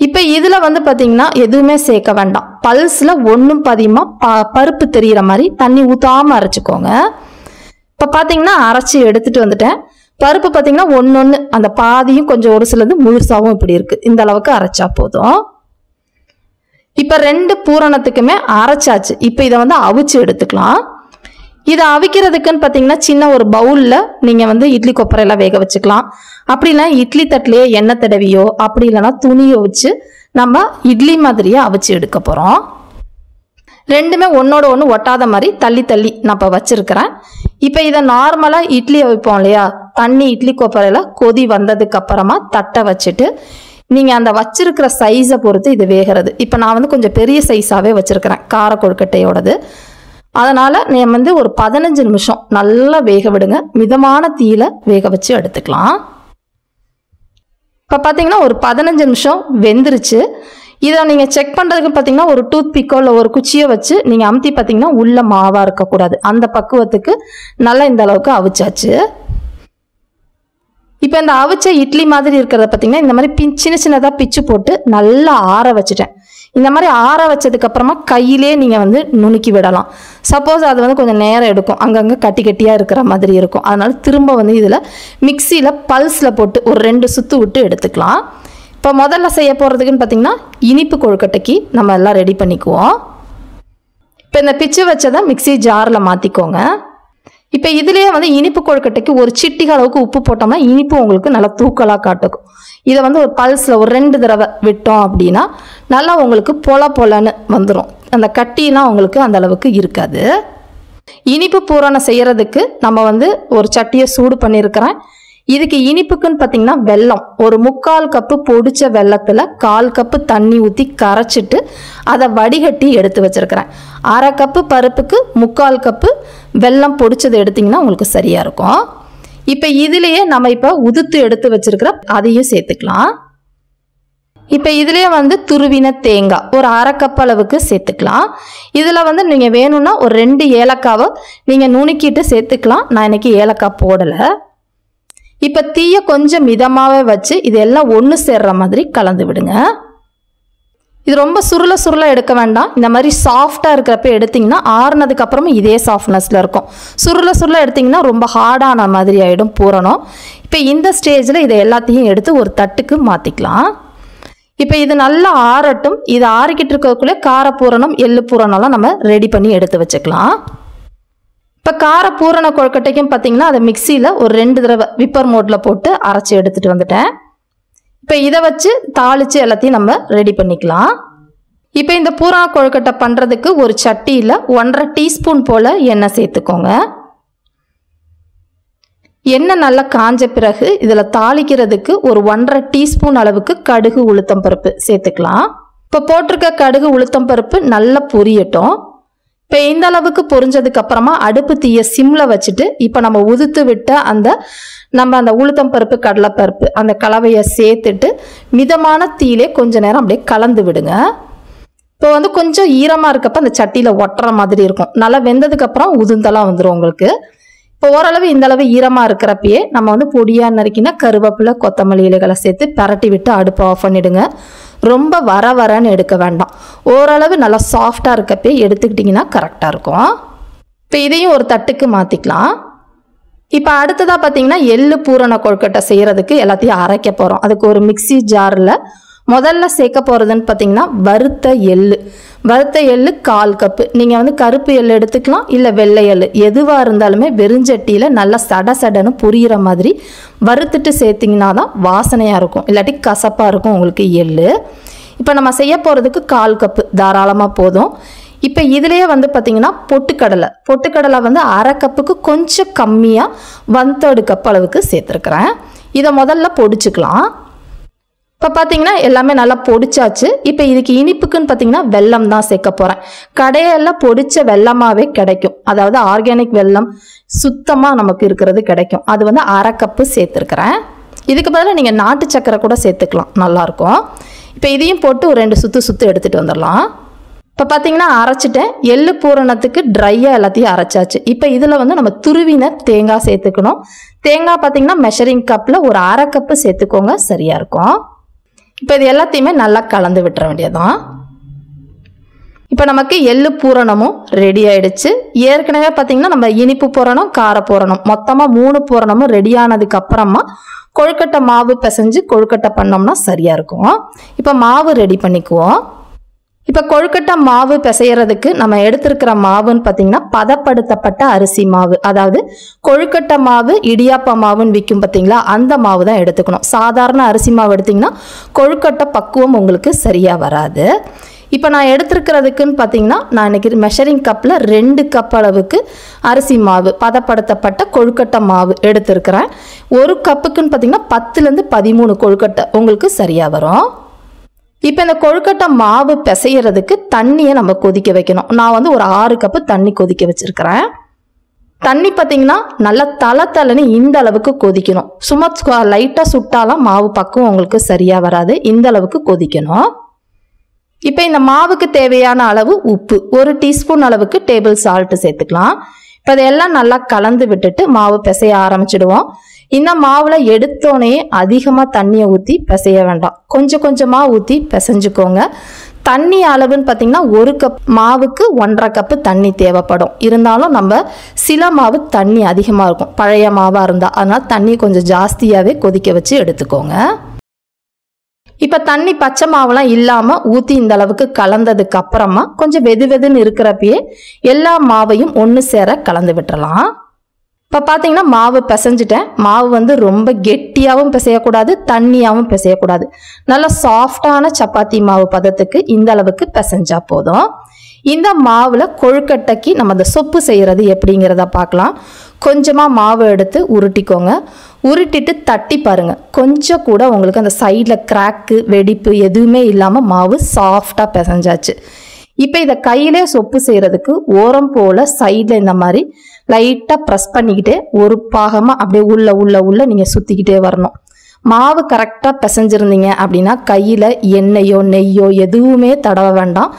இப்போ இதில் பார்த்தீங்கன்னா எதுவுமே சேர்க்க வேண்டாம். பல்ஸில் ஒன்றும் பாதியமாக பருப்பு தெரிகிற மாதிரி தண்ணி ஊற்றாமல் அரைச்சிக்கோங்க. இப்போ பார்த்தீங்கன்னா அரைச்சி எடுத்துகிட்டு வந்துட்டேன். பருப்பு பார்த்தீங்கன்னா ஒன்று அந்த பாதியும் கொஞ்சம் ஒரு சிலது முழுசாகவும் இப்படி இருக்குது. இந்த அளவுக்கு அரைச்சா போதும். இப்போ 2 பூரணத்துக்குமே அரைச்சாச்சு. இப்போ இதை அவிச்சு எடுத்துக்கலாம். இதை அவிக்கிறதுக்குன்னு பார்த்தீங்கன்னா சின்ன ஒரு பவுலில் நீங்கள் இட்லி கொப்பரையெல்லாம் வேக வச்சுக்கலாம். அப்படின்னா இட்லி தட்டிலேயே எண்ணெய் தடவியோ அப்படி இல்லைன்னா துணியை வச்சு நம்ம இட்லி மாதிரியே அவிச்சு எடுக்க போகிறோம். ரெண்டுமே ஒன்றோட ஒன்று ஒட்டாத மாதிரி தள்ளி தள்ளி நான் இப்போ வச்சுருக்கிறேன். இப்போ இதை நார்மலாக இட்லி வைப்போம் இல்லையா, தண்ணி இட்லி கொப்பரையில் கொதி வந்ததுக்கு அப்புறமா தட்டை வச்சுட்டு நீங்கள் அந்த வச்சிருக்கிற சைஸை பொறுத்து இது வேகிறது. இப்போ நான் கொஞ்சம் பெரிய சைஸாகவே வச்சுருக்கிறேன் கார கொழுக்கட்டையோடது. அதனால் நீங்கள் ஒரு 15 நிமிஷம் நல்லா வேக விடுங்க. மிதமான தீயில வேக வச்சு எடுத்துக்கலாம். இப்போ பார்த்தீங்கன்னா ஒரு 15 நிமிஷம் வெந்துருச்சு. இதை நீங்கள் செக் பண்ணுறதுக்கு பார்த்தீங்கன்னா ஒரு டூத் பிக்கோ இல்லை ஒரு குச்சியை வச்சு நீங்கள் அமுத்தி பார்த்தீங்கன்னா உள்ள மாவாக இருக்கக்கூடாது. அந்த பக்குவத்துக்கு நல்லா இந்த அளவுக்கு அவிச்சாச்சு. இப்போ இந்த அவிச்ச இட்லி மாதிரி இருக்கிறத பார்த்தீங்கன்னா இந்த மாதிரி சின்ன சின்னதாக பிச்சு போட்டு நல்லா ஆற வச்சுட்டேன். இந்த மாதிரி ஆற வச்சதுக்கு அப்புறமா கையிலே நீங்கள் நுணுக்கி விடலாம். சப்போஸ் அது கொஞ்சம் நேரம் எடுக்கும், அங்கங்கே கட்டி கட்டியாக இருக்கிற மாதிரி இருக்கும். அதனால திரும்ப இதில் மிக்சியில் பல்ஸில் போட்டு ஒரு 2 சுற்று விட்டு எடுத்துக்கலாம். இப்போ முதல்ல செய்ய போகிறதுக்குன்னு பார்த்தீங்கன்னா இனிப்பு கொழுக்கட்டைக்கு நம்ம எல்லாம் ரெடி பண்ணிக்குவோம். இப்போ இந்த பிச்சு வச்சதை மிக்சி ஜாரில் மாற்றிக்கோங்க. இப்போ இதுலேயே இனிப்பு கொழுக்கட்டைக்கு ஒரு சிட்டிகை அளவுக்கு உப்பு போட்டோம்னா இனிப்பு உங்களுக்கு நல்லா தூக்கலாக காட்டுக்கும். இதை ஒரு பல்ஸில் ஒரு 2 தடவை விட்டோம் அப்படின்னா நல்லா உங்களுக்கு பொலன்னு வந்துடும். அந்த கட்டிலாம் உங்களுக்கு அந்த அளவுக்கு இருக்காது. இனிப்பு பூரணம் செய்கிறதுக்கு நம்ம ஒரு சட்டியை சூடு பண்ணியிருக்கிறேன். இதுக்கு இனிப்புக்குன்னு பார்த்தீங்கன்னா வெல்லம் ஒரு 3/4 கப்பு பொடிச்ச வெல்லத்தில் 1/4 கப்பு தண்ணி ஊற்றி கரைச்சிட்டு அதை வடிகட்டி எடுத்து வச்சிருக்கிறேன். 1/2 கப்பு பருப்புக்கு 3/4 கப்பு வெல்லம் பொடிச்சது எடுத்திங்கன்னா உங்களுக்கு சரியாக இருக்கும். இப்போ இதுலேயே நம்ம இப்போ உதுத்து எடுத்து வச்சிருக்கிற அதையும் சேர்த்துக்கலாம். இப்போ இதுலேயே வந்து துருவின தேங்காய் ஒரு 1/2 கப் அளவுக்கு சேர்த்துக்கலாம். இதில் வந்து நீங்கள் வேணும்னா ஒரு 2 ஏலக்காவை நீங்கள் நுணுக்கிட்டு சேர்த்துக்கலாம். நான் இன்னைக்கு ஏலக்காய் போடலை. இப்போ தீயை கொஞ்சம் மிதமாகவே வச்சு இதெல்லாம் ஒன்று சேர்ற மாதிரி கலந்து விடுங்க. இது ரொம்ப சுருள எடுக்க வேண்டாம். இந்த மாதிரி சாஃப்டாக இருக்கிறப்ப எடுத்திங்கன்னா ஆறுனதுக்கு அப்புறமும் இதே சாஃப்ட்னஸில் இருக்கும். சுருள எடுத்திங்கன்னா ரொம்ப ஹார்டான மாதிரி ஆகிடும் பூரணம். இப்போ இந்த ஸ்டேஜில் இதை எல்லாத்தையும் எடுத்து ஒரு தட்டுக்கு மாற்றிக்கலாம். இப்போ இது நல்லா ஆறட்டும். இது ஆறிக்கிட்டு இருக்கக்குள்ளே காரப்பூரணம் எள்ளு பூரணம்லாம் நம்ம ரெடி பண்ணி எடுத்து வச்சுக்கலாம். இப்போ காரப்பூரண கொழுக்கட்டைக்கும் பார்த்தீங்கன்னா அதை மிக்சியில் ஒரு 2 தடவை விப்பர் மோட்டில் போட்டு அரைச்சி எடுத்துகிட்டு வந்துட்டேன். இப்போ இதை வச்சு தாளித்து எல்லாத்தையும் நம்ம ரெடி பண்ணிக்கலாம். இப்போ இந்த பூரண கொழுக்கட்டை பண்ணுறதுக்கு ஒரு சட்டியில் 1/2 டீஸ்பூன் போல் எண்ணெய் சேர்த்துக்கோங்க. எண்ணெய் நல்லா காஞ்ச பிறகு இதில் தாளிக்கிறதுக்கு ஒரு 1/2 டீஸ்பூன் அளவுக்கு கடுகு உளுத்தம் பருப்பு சேர்த்துக்கலாம். இப்போ போட்டிருக்க கடுகு உளுத்தம் பருப்பு நல்லா பொரியட்டும். இப்போ இந்த அளவுக்கு பொரிஞ்சதுக்கு அப்புறமா அடுப்பு தீயை சிம்ல வச்சுட்டு இப்போ நம்ம உதுத்து விட்ட அந்த உளுத்தம் பருப்பு கடலைப்பருப்பு அந்த கலவையை சேர்த்துட்டு மிதமான தீயிலே கொஞ்ச நேரம் அப்படியே கலந்து விடுங்க. இப்போ வந்து கொஞ்சம் ஈரமாக இருக்கப்ப அந்த சட்டியில் ஒட்டுற மாதிரி இருக்கும். நல்லா வெந்ததுக்கு அப்புறம் உதுந்தெல்லாம் வந்துடும் உங்களுக்கு. இப்போ ஓரளவு இந்த அளவு ஈரமாக இருக்கிறப்பயே நம்ம வந்து பொடியாக நறுக்கினா கருவேப்பிலை கொத்தமல்லி இலைகளை சேர்த்து பரட்டி விட்டு அடுப்பை ஆஃப் பண்ணிவிடுங்க. ரொம்ப வரன்னு எடுக்க வேண்டாம். ஓரளவு நல்லா சாஃப்டாக இருக்கப்பே எடுத்துக்கிட்டிங்கன்னா கரெக்டாக இருக்கும். இப்போ இதையும் ஒரு தட்டுக்கு மாற்றிக்கலாம். இப்போ அடுத்ததாக பார்த்தீங்கன்னா எள்ளு பூரண கொழுக்கட்டை செய்கிறதுக்கு எல்லாத்தையும் அரைக்க போகிறோம். அதுக்கு ஒரு மிக்சி ஜாரில் முதல்ல சேர்க்க போகிறதுன்னு பார்த்தீங்கன்னா வறுத்த எள்ளு 1/4 கப்பு. நீங்கள் வந்து கருப்பு எள்ளு எடுத்துக்கலாம், இல்லை வெள்ளை எள்ளு எதுவாக இருந்தாலுமே வெறுஞ்சட்டியில் நல்லா சடன்னு புரிகிற மாதிரி வறுத்துட்டு சேர்த்திங்கன்னா தான் வாசனையாக இருக்கும், இல்லாட்டி கசப்பாக இருக்கும் உங்களுக்கு எள்ளு. இப்போ நம்ம செய்ய போகிறதுக்கு 1/4 கப்பு தாராளமாக போதும். இப்போ இதுலேயே வந்து பார்த்திங்கன்னா பொட்டுக்கடலை வந்து 1/2 கப்புக்கு கொஞ்சம் கம்மியாக 1/3 கப் அளவுக்கு சேர்த்துருக்குறேன். இதை முதல்ல பொடிச்சுக்கலாம். இப்போ பார்த்தீங்கன்னா எல்லாமே நல்லா பொடிச்சாச்சு. இப்போ இதுக்கு இனிப்புக்குன்னு பார்த்தீங்கன்னா வெல்லம் தான் சேர்க்க போகிறேன். கடையெல்லாம் பொடிச்ச வெல்லமாகவே கிடைக்கும். அதாவது ஆர்கானிக் வெல்லம் சுத்தமாக நமக்கு இருக்கிறது கிடைக்கும். அது வந்து 1/2 கப்பு சேர்த்துருக்குறேன். இதுக்கு பதிலாக நீங்கள் நாட்டு சக்கரை கூட சேர்த்துக்கலாம், நல்லாயிருக்கும். இப்போ இதையும் போட்டு ஒரு 2 சுற்று எடுத்துகிட்டு வந்துடலாம். இப்போ பார்த்தீங்கன்னா அரைச்சிட்டேன். எள்ளு பூரணத்துக்கு ட்ரையாக எல்லாத்தையும் அரைச்சாச்சு. இப்போ இதில் வந்து நம்ம துருவின தேங்காய் சேர்த்துக்கணும். தேங்காய் பார்த்தீங்கன்னா மெஷரிங் கப்பில் ஒரு 1/2 கப்பு சேர்த்துக்கோங்க, சரியாக இருக்கும். இப்போ இது எல்லாத்தையுமே நல்லா கலந்து விட்டுற வேண்டியதான். இப்போ நமக்கு எள்ளு பூரணமும் ரெடி ஆயிடுச்சு. ஏற்கனவே பார்த்தீங்கன்னா நம்ம இனிப்பு பூரணம் கார பூரணம் மொத்தமாக 3 பூரணமும் ரெடி ஆனதுக்கு அப்புறமா கொழுக்கட்டை மாவு பிசைஞ்சு கொழுக்கட்டை பண்ணோம்னா சரியாக இருக்கும். இப்போ மாவு ரெடி பண்ணிக்குவோம். இப்போ கொழுக்கட்டை மாவு பிசைகிறதுக்கு நம்ம எடுத்துருக்கிற மாவுன்னு பார்த்தீங்கன்னா பதப்படுத்தப்பட்ட அரிசி மாவு. அதாவது கொழுக்கட்டை மாவு இடியாப்ப மாவுன்னு விற்கும் பார்த்தீங்களா, அந்த மாவு தான் எடுத்துக்கணும். சாதாரண அரிசி மாவு எடுத்திங்கன்னா கொழுக்கட்டை பக்குவம் உங்களுக்கு சரியாக வராது. இப்போ நான் எடுத்துருக்கிறதுக்குன்னு பார்த்தீங்கன்னா நான் இன்றைக்கி மெஷரிங் கப்பில் 2 கப் அளவுக்கு அரிசி மாவு பதப்படுத்தப்பட்ட கொழுக்கட்டை மாவு எடுத்துருக்கிறேன். 1 கப்புக்குன்னு பார்த்தீங்கன்னா 10லேருந்து 13 கொழுக்கட்டை உங்களுக்கு சரியாக வரும். இப்போ இந்த கொழுக்கட்டை மாவு பிசைகிறதுக்கு தண்ணியை நம்ம கொதிக்க வைக்கணும். நான் வந்து ஒரு 6 கப்பு தண்ணி கொதிக்க வச்சுருக்கிறேன். தண்ணி பார்த்தீங்கன்னா நல்லா தளன்னு இந்த அளவுக்கு கொதிக்கணும். சும்மா லைட்டாக சுட்டாலாம் மாவு பக்குவம் உங்களுக்கு சரியாக வராது. இந்த அளவுக்கு கொதிக்கணும். இப்போ இந்த மாவுக்கு தேவையான அளவு உப்பு 1 டீஸ்பூன் அளவுக்கு டேபிள் சால்ட் சேர்த்துக்கலாம். இப்போ இதெல்லாம் நல்லா கலந்து விட்டுட்டு மாவு பிசைய ஆரம்பிச்சிடுவோம். இந்த மாவில் எடுத்தோடனே அதிகமாக தண்ணியை ஊற்றி பிசைய வேண்டாம், கொஞ்சமாக ஊற்றி பிசைஞ்சுக்கோங்க. தண்ணி அளவுன்னு பார்த்தீங்கன்னா 1 கப் மாவுக்கு 1/2 கப்பு தண்ணி தேவைப்படும். இருந்தாலும் நம்ம சில மாவு தண்ணி அதிகமாக இருக்கும் பழைய மாவாக இருந்தால், அதனால் தண்ணி கொஞ்சம் ஜாஸ்தியாகவே கொதிக்க வச்சு எடுத்துக்கோங்க. இப்போ தண்ணி பச்சை மாவுலாம் இல்லாமல் ஊற்றி இந்த அளவுக்கு கலந்ததுக்கு அப்புறமா கொஞ்சம் வெதுன்னு இருக்கிறப்பயே எல்லா மாவையும் ஒன்று சேர கலந்து விட்டுறலாம். இப்போ பார்த்தீங்கன்னா மாவு பிசைஞ்சிட்டேன். மாவு வந்து ரொம்ப கெட்டியாகவும் பிசையக்கூடாது, தண்ணியாகவும் பிசையக்கூடாது. நல்லா சாஃப்டான சப்பாத்தி மாவு பதத்துக்கு இந்த அளவுக்கு பிசைஞ்சா போதும். இந்த மாவில் கொழுக்கட்டைக்கு நம்ம அந்த சொப்பு செய்கிறது எப்படிங்கிறத பார்க்கலாம். கொஞ்சமாக மாவு எடுத்து உருட்டிக்கோங்க. உருட்டிட்டு தட்டி பாருங்கள். கொஞ்சம் கூட உங்களுக்கு அந்த சைடில் கிராக்கு வெடிப்பு எதுவுமே இல்லாமல் மாவு சாஃப்டாக பிசைஞ்சாச்சு. இப்போ இதை கையிலே சொப்பு செய்கிறதுக்கு ஓரம் போல் சைடில் இந்த மாதிரி லைட்டாக ப்ரெஸ் பண்ணிக்கிட்டே ஒரு பாகமாக அப்படியே உள்ள நீங்கள் சுற்றிக்கிட்டே வரணும். மாவு கரெக்டாக பிசைஞ்சிருந்தீங்க அப்படின்னா கையில் எண்ணெயோ நெய்யோ எதுவுமே தடவ வேண்டாம்.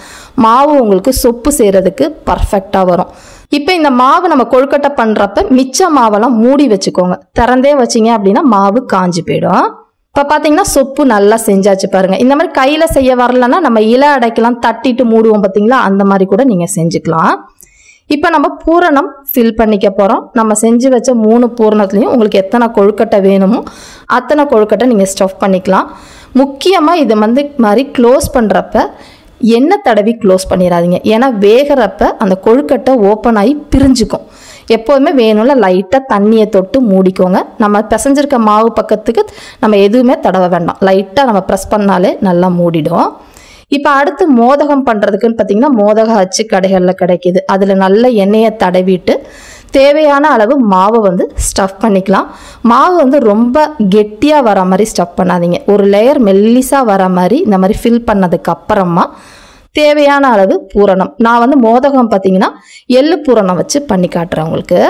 மாவு உங்களுக்கு சொப்பு செய்கிறதுக்கு பர்ஃபெக்டாக வரும். இப்போ இந்த மாவு நம்ம கொழுக்கட்டை பண்ணுறப்ப மிச்ச மாவெல்லாம் மூடி வச்சுக்கோங்க. திறந்தே வச்சிங்க அப்படின்னா மாவு காஞ்சி போயிடும். இப்போ பார்த்தீங்கன்னா சொப்பு நல்லா செஞ்சாச்சு பாருங்கள். இந்த மாதிரி கையில் செய்ய வரலன்னா நம்ம இலை அடைக்கலாம், தட்டிட்டு மூடுவோம் பார்த்தீங்களா, அந்த மாதிரி கூட நீங்கள் செஞ்சுக்கலாம். இப்போ நம்ம பூரணம் ஃபில் பண்ணிக்க போகிறோம். நம்ம செஞ்சு வச்ச 3 பூரணத்துலேயும் உங்களுக்கு எத்தனை கொழுக்கட்டை வேணுமோ அத்தனை கொழுக்கட்டை நீங்கள் ஸ்டஃப் பண்ணிக்கலாம். முக்கியமாக இது மாதிரி க்ளோஸ் பண்ணுறப்ப எண்ணெய் தடவி க்ளோஸ் பண்ணிடாதீங்க. ஏன்னா வேகிறப்ப அந்த கொழுக்கட்டை ஓப்பன் ஆகி பிரிஞ்சுக்கும். எப்போதுமே வேணும்ல லைட்டாக தண்ணியை தொட்டு மூடிக்கோங்க. நம்ம பிசைஞ்சிருக்க மாவு பக்கத்துக்கு நம்ம எதுவுமே தடவ வேண்டாம். லைட்டாக நம்ம ப்ரெஸ் பண்ணாலே நல்லா மூடிடும். இப்போ அடுத்து மோதகம் பண்ணுறதுக்குன்னு பார்த்தீங்கன்னா மோதக அச்சு கடைகளில் கிடைக்கிது. அதில் நல்ல எண்ணெயை தடவிட்டு தேவையான அளவு மாவை ஸ்டஃப் பண்ணிக்கலாம். மாவு ரொம்ப கெட்டியாக வர மாதிரி ஸ்டஃப் பண்ணாதீங்க. ஒரு லேயர் மெல்லிஸாக வர மாதிரி இந்த மாதிரி ஃபில் பண்ணதுக்கு அப்புறமா தேவையான அளவு பூரணம். நான் மோதகம் பார்த்தீங்கன்னா எள்ளு பூரணம் வச்சு பண்ணி காட்டுறேன் உங்களுக்கு.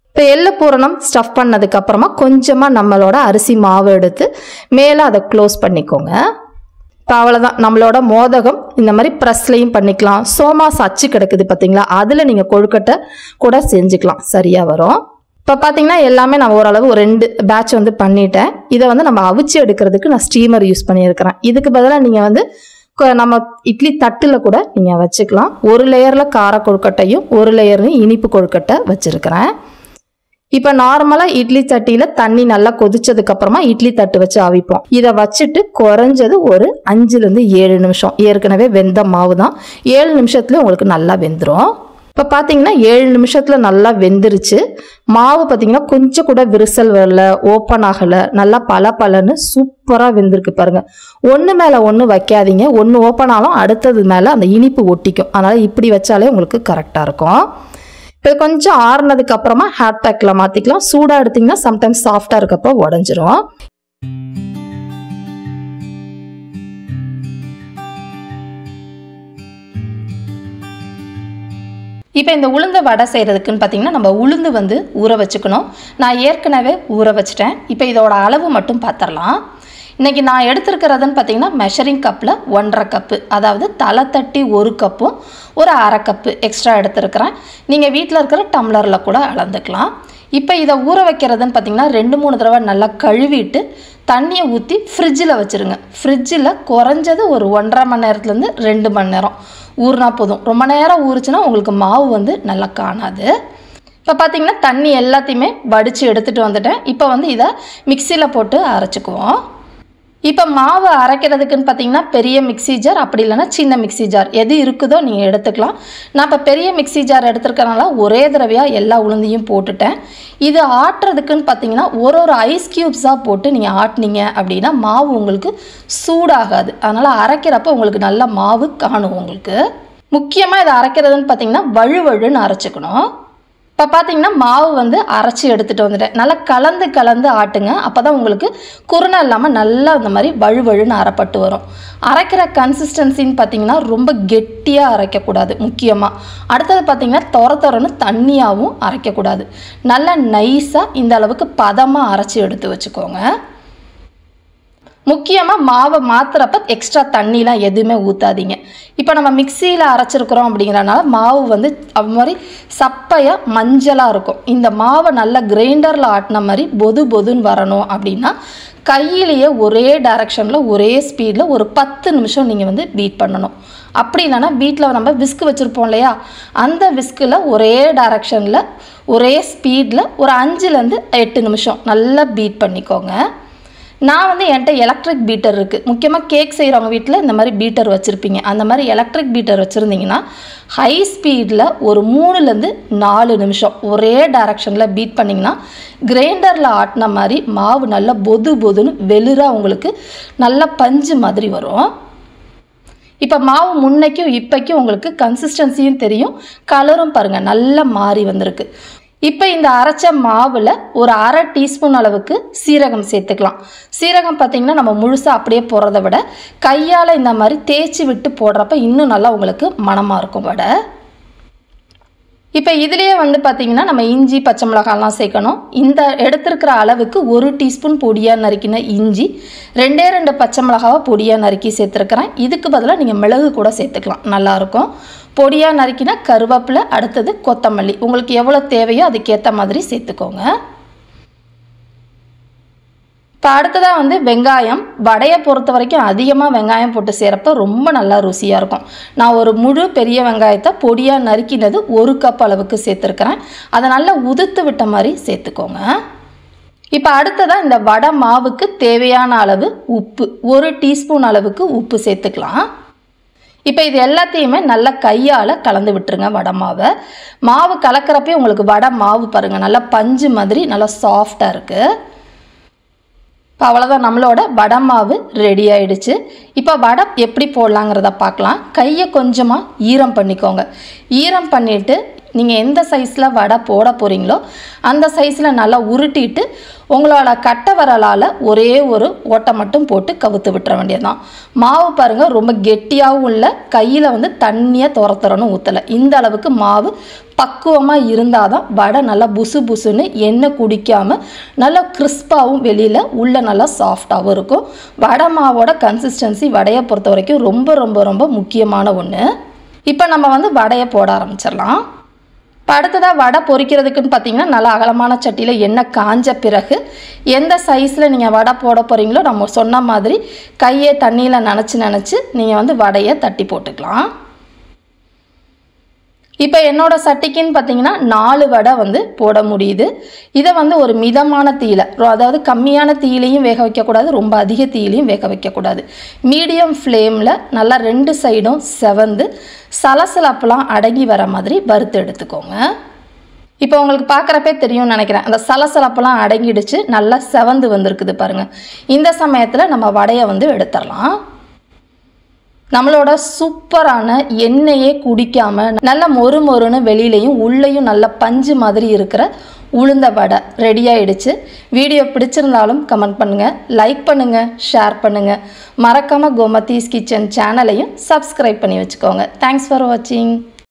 இப்போ எள்ளு பூரணம் ஸ்டஃப் பண்ணதுக்கு அப்புறமா கொஞ்சமாக நம்மளோட அரிசி மாவு எடுத்து மேலே அதை க்ளோஸ் பண்ணிக்கோங்க. இப்போ அவ்வளோதான், நம்மளோட மோதகம் இந்த மாதிரி ப்ரெஸ்லையும் பண்ணிக்கலாம். சோமாஸ் அச்சு கிடக்குது பார்த்தீங்களா, அதில் நீங்கள் கொழுக்கட்டை கூட செஞ்சுக்கலாம், சரியாக வரும். இப்போ பார்த்தீங்கன்னா எல்லாமே நான் ஓரளவு ஒரு 2 பேட்ச் பண்ணிட்டேன். இதை நம்ம அவிச்சு எடுக்கிறதுக்கு நான் ஸ்டீமர் யூஸ் பண்ணியிருக்கிறேன். இதுக்கு பதிலாக நீங்கள் நம்ம இட்லி தட்டில் கூட நீங்கள் வச்சுக்கலாம். ஒரு லேயரில் கார கொழுக்கட்டையும் ஒரு லேயர்லையும் இனிப்பு கொழுக்கட்டை வச்சுருக்கிறேன். இப்போ நார்மலாக இட்லி சட்டியில் தண்ணி நல்லா கொதிச்சதுக்கப்புறமா இட்லி தட்டு வச்சு அவிப்போம். இதை வச்சுட்டு குறைஞ்சது ஒரு 5-7 நிமிஷம், ஏற்கனவே வெந்த மாவு தான், 7 நிமிஷத்துல உங்களுக்கு நல்லா வெந்துடும். இப்போ பார்த்தீங்கன்னா 7 நிமிஷத்தில் நல்லா வெந்துருச்சு. மாவு பார்த்தீங்கன்னா கொஞ்சம் கூட விரிசல் வரல, ஓப்பன் ஆகலை, நல்லா பலன்னு சூப்பராக வெந்திருக்கு பாருங்கள். ஒன்று மேலே ஒன்று வைக்காதீங்க. ஒன்று ஓப்பன் ஆகும், அடுத்தது மேலே அந்த இனிப்பு ஒட்டிக்கும். அதனால் இப்படி வச்சாலே உங்களுக்கு கரெக்டாக இருக்கும். இப்போ கொஞ்சம் ஆறுனதுக்கு அப்புறமா ஹேட் பேக்கில் மாற்றிக்கலாம். சூடாக எடுத்திங்கன்னா சம்டைம்ஸ் சாஃப்டாக இருக்கப்போ உடஞ்சிரும். இப்போ இந்த உளுந்த வடை செய்கிறதுக்குன்னு பார்த்தீங்கன்னா நம்ம உளுந்து ஊற வச்சுக்கணும். நான் ஏற்கனவே ஊற வச்சிட்டேன். இப்போ இதோட அளவு மட்டும் பார்த்துடலாம். இன்றைக்கி நான் எடுத்துருக்கிறதுன்னு பார்த்தீங்கன்னா மெஷரிங் கப்பில் 1.5 கப்பு, அதாவது தலை தட்டி 1 கப்பும் ஒரு 1/2 கப்பு எக்ஸ்ட்ரா எடுத்துருக்கிறேன். நீங்கள் வீட்டில் இருக்கிற டம்ளரில் கூட அளந்துக்கலாம். இப்போ இதை ஊற வைக்கிறதுன்னு பார்த்தீங்கன்னா 2-3 தடவை நல்லா கழுவிட்டு தண்ணியை ஊற்றி ஃப்ரிட்ஜில் வச்சுருங்க. ஃப்ரிட்ஜில் குறைஞ்சது ஒரு 1.5 மணி நேரத்துலேருந்து 2 மணி நேரம் ஊறினா போதும். ரொம்ப நேரம் ஊறிச்சுன்னா உங்களுக்கு மாவு நல்லா காணாது. இப்போ பார்த்தீங்கன்னா தண்ணி எல்லாத்தையுமே வடித்து எடுத்துகிட்டு வந்துட்டேன். இப்போ இதை மிக்சியில் போட்டு அரைச்சிக்குவோம். இப்போ மாவு அரைக்கிறதுக்குன்னு பார்த்தீங்கன்னா பெரிய மிக்சி ஜார், அப்படி இல்லைன்னா சின்ன மிக்சி ஜார் எது இருக்குதோ நீங்கள் எடுத்துக்கலாம். நான் இப்போ பெரிய மிக்சி ஜார் எடுத்துருக்கனால ஒரே தடவையாக எல்லா உளுந்தையும் போட்டுட்டேன். இது ஆட்டுறதுக்குன்னு பார்த்தீங்கன்னா ஒரு ஐஸ் க்யூப்ஸாக போட்டு நீங்கள் ஆட்டினீங்க அப்படின்னா மாவு உங்களுக்கு சூடாகாது. அதனால் அரைக்கிறப்ப உங்களுக்கு நல்ல மாவு காணும். உங்களுக்கு முக்கியமாக இதை அரைக்கிறதுன்னு பார்த்தீங்கன்னா வழுவழுன்னு அரைச்சிக்கணும். இப்போ பார்த்தீங்கன்னா மாவு அரைச்சி எடுத்துகிட்டு வந்துட்டேன். நல்லா கலந்து ஆட்டுங்க. அப்போ தான் உங்களுக்கு குருணை இல்லாமல் நல்லா இந்த மாதிரி வழுவழுன்னு அரைப்பட்டு வரும். அரைக்கிற கன்சிஸ்டன்சின்னு பார்த்தீங்கன்னா ரொம்ப கெட்டியாக அரைக்கக்கூடாது. முக்கியமாக அடுத்தது பார்த்தீங்கன்னா தொரன்னு தண்ணியாகவும் அரைக்கக்கூடாது. நல்லா நைஸாக இந்த அளவுக்கு பதமாக அரைச்சி எடுத்து வச்சுக்கோங்க. முக்கியமாக மாவை மாற்றுறப்ப எக்ஸ்ட்ரா தண்ணிலாம் எதுவுமே ஊற்றாதீங்க. இப்போ நம்ம மிக்சியில் அரைச்சிருக்கிறோம் அப்படிங்கிறனால மாவு அது மாதிரி சப்பையாக மஞ்சளாக இருக்கும். இந்த மாவை நல்லா கிரைண்டரில் ஆட்டின மாதிரி பொதுன்னு வரணும் அப்படின்னா கையிலேயே ஒரே டைரக்ஷனில் ஒரே ஸ்பீடில் ஒரு 10 நிமிஷம் நீங்கள் பீட் பண்ணணும். அப்படி இல்லைன்னா வீட்டில் நம்ம விஸ்க் வச்சுருப்போம் இல்லையா, அந்த விஸ்கில் ஒரே டைரக்ஷனில் ஒரே ஸ்பீடில் ஒரு 5-8 நிமிஷம் நல்லா பீட் பண்ணிக்கோங்க. நான் என்கிட்ட எலக்ட்ரிக் பீட்டர் இருக்குது. முக்கியமாக கேக் செய்கிறவங்க வீட்டில் இந்த மாதிரி பீட்டர் வச்சுருப்பீங்க. அந்த மாதிரி எலக்ட்ரிக் பீட்டர் வச்சுருந்தீங்கன்னா ஹை ஸ்பீடில் ஒரு 3-4 நிமிஷம் ஒரே டைரக்ஷனில் பீட் பண்ணிங்கன்னா கிரைண்டரில் ஆட்டின மாதிரி மாவு நல்லா பொதுன்னு வெளிராக உங்களுக்கு நல்லா பஞ்சு மாதிரி வரும். இப்போ மாவு முன்னைக்கும் இப்போக்கும் உங்களுக்கு கன்சிஸ்டன்சியும் தெரியும், கலரும் பாருங்கள் நல்லா மாறி வந்திருக்கு. இப்போ இந்த அரைச்ச மாவில் ஒரு அரை டீஸ்பூன் அளவுக்கு சீரகம் சேர்த்துக்கலாம். சீரகம் பார்த்திங்கன்னா நம்ம முழுசாக அப்படியே போடுறத விட கையால் இந்த மாதிரி தேய்ச்சி விட்டு போடுறப்ப இன்னும் நல்லா உங்களுக்கு மணமாக இருக்கும் வடை. இப்போ இதுலேயே வந்து பார்த்திங்கன்னா நம்ம இஞ்சி பச்சை மிளகாலாம் சேர்க்கணும். இந்த எடுத்துருக்கிற அளவுக்கு 1 டீஸ்பூன் பொடியாக நறுக்கின இஞ்சி, 2 பச்சை மிளகாவை பொடியாக நறுக்கி சேர்த்துருக்கிறேன். இதுக்கு பதிலாக நீங்கள் மிளகு கூட சேர்த்துக்கலாம், நல்லாயிருக்கும். பொடியாக நறுக்கின கருவேப்பிலை, அடுத்தது கொத்தமல்லி, உங்களுக்கு எவ்வளோ தேவையோ அதுக்கேற்ற மாதிரி சேர்த்துக்கோங்க. இப்போ அடுத்ததாக வந்து வெங்காயம். வடையை பொறுத்த வரைக்கும் அதிகமாக வெங்காயம் போட்டு செய்கிறப்ப ரொம்ப நல்லா ருசியாக இருக்கும். நான் ஒரு முழு பெரிய வெங்காயத்தை பொடியாக நறுக்கினது 1 கப் அளவுக்கு சேர்த்துருக்கிறேன். அதை நல்லா உதுத்து விட்ட மாதிரி சேர்த்துக்கோங்க. இப்போ அடுத்ததாக இந்த வடை மாவுக்கு தேவையான அளவு உப்பு, 1 டீஸ்பூன் அளவுக்கு உப்பு சேர்த்துக்கலாம். இப்போ இது எல்லாத்தையுமே நல்லா கையால் கலந்து விட்டுருங்க வடை மாவை. மாவு கலக்கிறப்பே உங்களுக்கு வடை மாவு பாருங்கள் நல்லா பஞ்சு மாதிரி நல்லா சாஃப்டாக இருக்குது. இப்போ அவ்வளோதான், நம்மளோட வடை மாவு ரெடி ஆயிடுச்சு. இப்போ வடை எப்படி போடலாங்கிறத பார்க்கலாம். கையை கொஞ்சமாக ஈரம் பண்ணிக்கோங்க. ஈரம் பண்ணிவிட்டு நீங்கள் எந்த சைஸில் வடை போட போகிறீங்களோ அந்த சைஸில் நல்லா உருட்டிட்டு உங்களோட கட்டை விரலால் ஒரே ஒரு ஓட்டை மட்டும் போட்டு கவுத்து விட்டுற வேண்டியதுதான். மாவு பாருங்கள் ரொம்ப கெட்டியாகவும் இல்லை, கையில் வந்து தண்ணியாக துரத்துறணும் ஊற்றலை. இந்த அளவுக்கு மாவு பக்குவமாக இருந்தால் தான் வடை நல்லா புசு புசுன்னு எண்ணெய் குடிக்காமல் நல்லா கிறிஸ்பாகவும் வெளியில் உள்ள நல்லா சாஃப்டாகவும் இருக்கும். வடை மாவோட கன்சிஸ்டன்சி வடையை பொறுத்த வரைக்கும் ரொம்ப ரொம்ப ரொம்ப முக்கியமான ஒன்று. இப்போ நம்ம வந்து வடையை போட ஆரம்பிச்சிடலாம். இப்போ அடுத்ததாக வடை பொரிக்கிறதுக்குன்னு பார்த்தீங்கன்னா நல்லா அகலமான சட்டியில் எண்ணெய் காஞ்ச பிறகு எந்த சைஸில் நீங்கள் வடை போட போகிறீங்களோ நம்ம சொன்ன மாதிரி கையை தண்ணியில் நனைச்சி நீங்கள் வந்து வடையை தட்டி போட்டுக்கலாம். இப்போ என்னோட சட்டிக்குன்னு பார்த்தீங்கன்னா 4 வடை வந்து போட முடியுது. இதை வந்து ஒரு மிதமான தீயில, அதாவது கம்மியான தீயிலையும் வேக வைக்கக்கூடாது, ரொம்ப அதிக தீயிலையும் வேக வைக்கக்கூடாது. மீடியம் ஃப்ளேமில் நல்லா 2 சைடும் செவந்து சலசலப்பெல்லாம் அடங்கி வர மாதிரி வறுத்து எடுத்துக்கோங்க. இப்போ உங்களுக்கு பார்க்குறப்பே தெரியும்னு நினைக்கிறேன், அந்த சலசலப்பெல்லாம் அடங்கிடுச்சு, நல்லா செவந்து வந்திருக்குது பாருங்கள். இந்த சமயத்தில் நம்ம வடையை வந்து எடுத்துடலாம். நம்மளோட சூப்பரான எண்ணெயே குடிக்காமல் நல்ல மொறு மொறுன்னு வெளியிலையும் உள்ளேயும் நல்ல பஞ்சு மாதிரி இருக்கிற உளுந்த வடை ரெடி ஆயிடுச்சு. வீடியோ பிடிச்சிருந்தாலும் கமெண்ட் பண்ணுங்கள், லைக் பண்ணுங்கள், ஷேர் பண்ணுங்கள். மறக்காமல் கோமதீஸ் கிச்சன் சேனலையும் சப்ஸ்கிரைப் பண்ணி வச்சுக்கோங்க. தேங்க்ஸ் ஃபார் வாட்சிங்.